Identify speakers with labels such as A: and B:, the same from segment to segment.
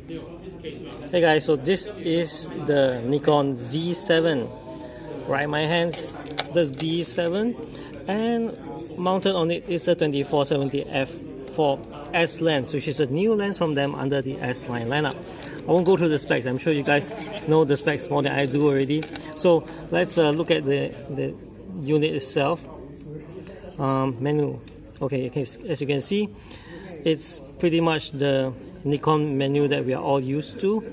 A: Hey guys, so this is the Nikon Z7. Right in my hands, the Z7, and mounted on it is the 24-70 f4S lens, which is a new lens from them under the S line lineup. I won't go through the specs. I'm sure you guys know the specs more than I do already. So let's look at the unit itself. Menu. Okay, as you can see, it's pretty much the Nikon menu that we are all used to.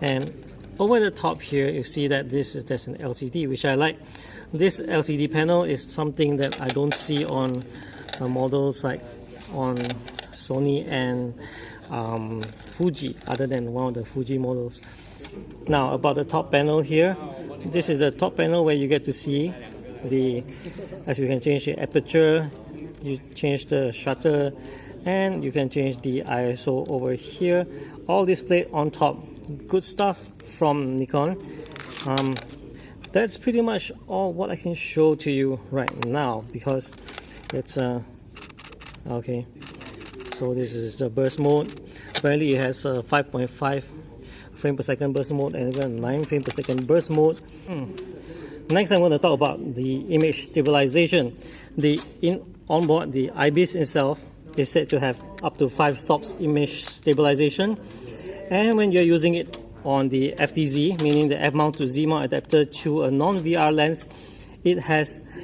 A: And over the top here, you see that there's an LCD, which I like. This LCD panel is something that I don't see on models like on Sony and Fuji, other than one of the Fuji models. Now about the top panel here, this is the top panel where you get to see as you can change the aperture, you change the shutter, and you can change the ISO over here, all displayed on top. Good stuff from Nikon. That's pretty much all what I can show to you right now, because it's okay. So this is the burst mode. Apparently it has a 5.5 frame per second burst mode and even 9 frame per second burst mode. Next I'm going to talk about the image stabilization. Onboard the IBIS itself is said to have up to 5 stops image stabilization, and when you're using it on the FTZ, meaning the F mount to Z mount adapter, to a non-VR lens, it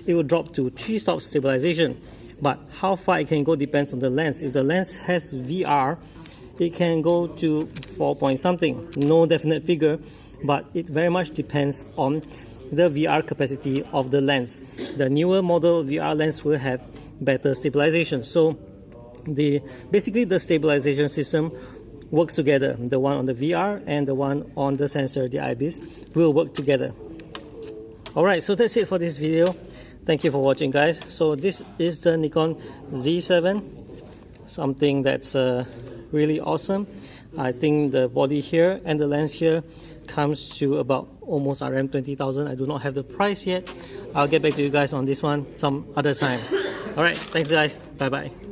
A: will drop to 3 stops stabilization. But how far it can go depends on the lens. If the lens has VR, it can go to 4 point something. No definite figure, but it very much depends on the VR capacity of the lens. The newer model VR lens will have better stabilization. So basically the stabilization system works together. The one on the VR and the one on the sensor, the IBIS, will work together. Alright, so that's it for this video. Thank you for watching, guys. So this is the Nikon Z7, something that's really awesome. I think the body here and the lens here comes to about almost RM 20,000. I do not have the price yet. I'll get back to you guys on this one some other time. Alright, thanks guys. Bye bye.